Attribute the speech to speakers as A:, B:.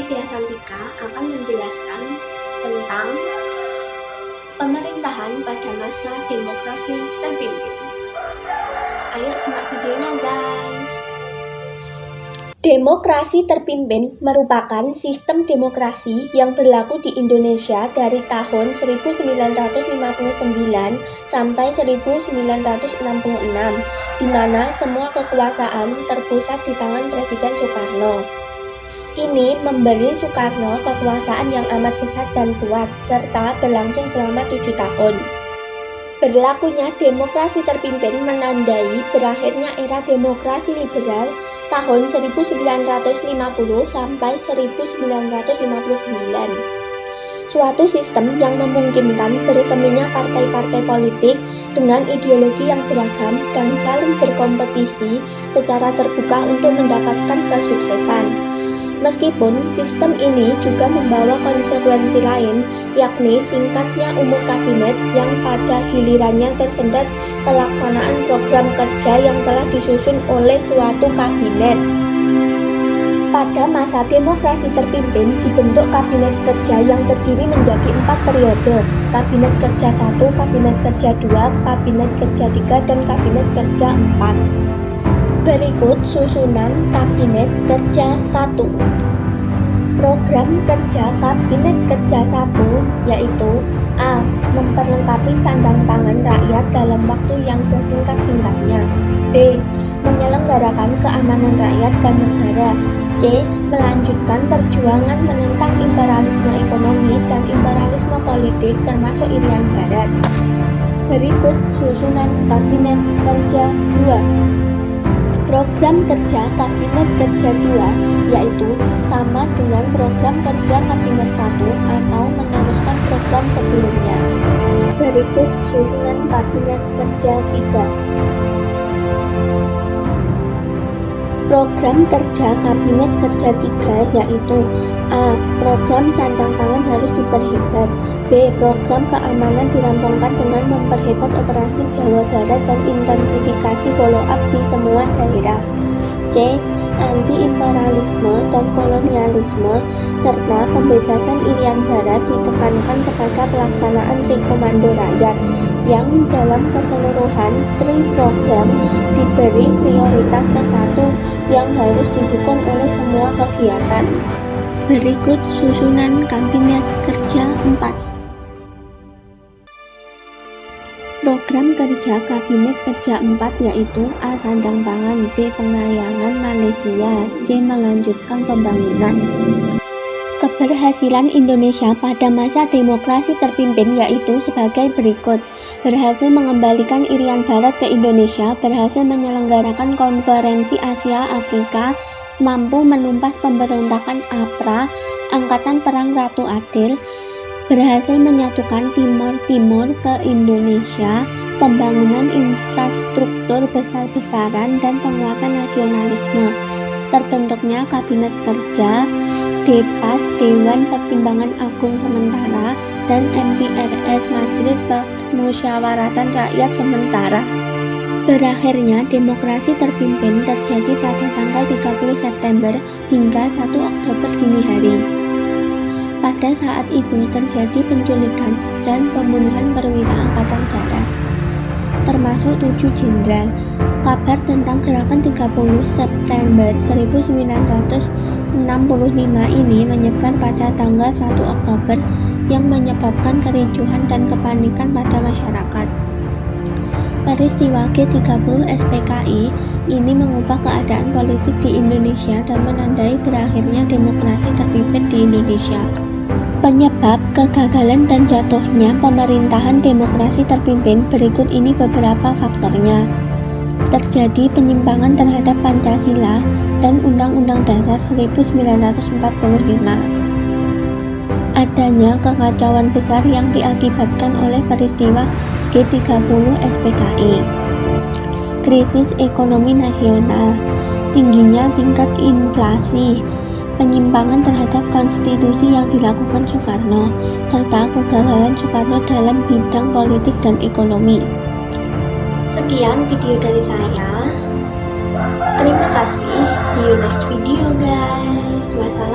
A: Widya Santika akan menjelaskan tentang pemerintahan pada masa demokrasi terpimpin. Ayo simak videonya guys. Demokrasi terpimpin merupakan sistem demokrasi yang berlaku di Indonesia dari tahun 1959 sampai 1966, di mana semua kekuasaan terpusat di tangan Presiden Soekarno. Ini memberi Soekarno kekuasaan yang amat besar dan kuat, serta berlangsung selama 7 tahun. Berlakunya demokrasi terpimpin menandai berakhirnya era demokrasi liberal tahun 1950 sampai 1959. Suatu sistem yang memungkinkan berseminya partai-partai politik dengan ideologi yang beragam dan saling berkompetisi secara terbuka untuk mendapatkan kesuksesan. Meskipun sistem ini juga membawa konsekuensi lain, yakni singkatnya umur kabinet yang pada gilirannya tersendat pelaksanaan program kerja yang telah disusun oleh suatu kabinet. Pada masa demokrasi terpimpin dibentuk kabinet kerja yang terdiri menjadi 4 periode: kabinet kerja 1, kabinet kerja 2, kabinet kerja 3, dan kabinet kerja 4. Berikut susunan Kabinet Kerja 1. Program kerja Kabinet Kerja 1 yaitu A. Memperlengkapi sandang pangan rakyat dalam waktu yang sesingkat-singkatnya. B. Menyelenggarakan keamanan rakyat dan negara. C. Melanjutkan perjuangan menentang imperialisme ekonomi dan imperialisme politik termasuk Irian Barat. Berikut susunan Kabinet Kerja 2. Program kerja Kabinet Kerja 2 yaitu sama dengan program kerja Kabinet 1 atau meneruskan program sebelumnya. Berikut susunan Kabinet Kerja 3. Program kerja Kabinet Kerja 3 yaitu A. Program sandang pangan harus diperhebat. B. Program keamanan dirampungkan dengan memperhebat operasi Jawa Barat dan intensifikasi follow-up di semua daerah. C. Anti-imperialisme dan kolonialisme serta pembebasan Irian Barat ditekankan kepada pelaksanaan Trikomando Rakyat yang dalam keseluruhan program diberi prioritas ke 1 yang harus didukung oleh semua kegiatan. Berikut susunan Kabinet Kerja 4. Program kerja Kabinet Kerja 4 yaitu A. Sandang pangan, B. Pengayangan Malaysia, C. Melanjutkan pembangunan. Keberhasilan Indonesia pada masa demokrasi terpimpin yaitu sebagai berikut: berhasil mengembalikan Irian Barat ke Indonesia, berhasil menyelenggarakan konferensi Asia Afrika, mampu menumpas pemberontakan APRA, Angkatan Perang Ratu Adil, berhasil menyatukan Timor ke Indonesia, pembangunan infrastruktur besar-besaran, dan penguatan nasionalisme. Terbentuknya Kabinet Kerja, DEPAS Dewan Pertimbangan Agung Sementara, dan MPRS Majelis Permusyawaratan Rakyat Sementara. Berakhirnya demokrasi terpimpin terjadi pada tanggal 30 September hingga 1 Oktober dini hari. Pada saat itu terjadi penculikan dan pembunuhan perwira Angkatan Darat, termasuk 7 jenderal. Kabar tentang gerakan 30 September 1965 ini menyebar pada tanggal 1 Oktober yang menyebabkan kericuhan dan kepanikan pada masyarakat. Peristiwa G30 SPKI ini mengubah keadaan politik di Indonesia dan menandai berakhirnya demokrasi terpimpin di Indonesia. Penyebab kegagalan dan jatuhnya pemerintahan demokrasi terpimpin berikut ini beberapa faktornya. Terjadi penyimpangan terhadap Pancasila dan Undang-Undang Dasar 1945. Adanya kekacauan besar yang diakibatkan oleh peristiwa G30 SPKI. Krisis ekonomi nasional, tingginya tingkat inflasi, penyimpangan terhadap konstitusi yang dilakukan Soekarno, serta kegagalan Soekarno dalam bidang politik dan ekonomi. Sekian video dari saya. Terima kasih. See you next video guys. Wassalamualaikum.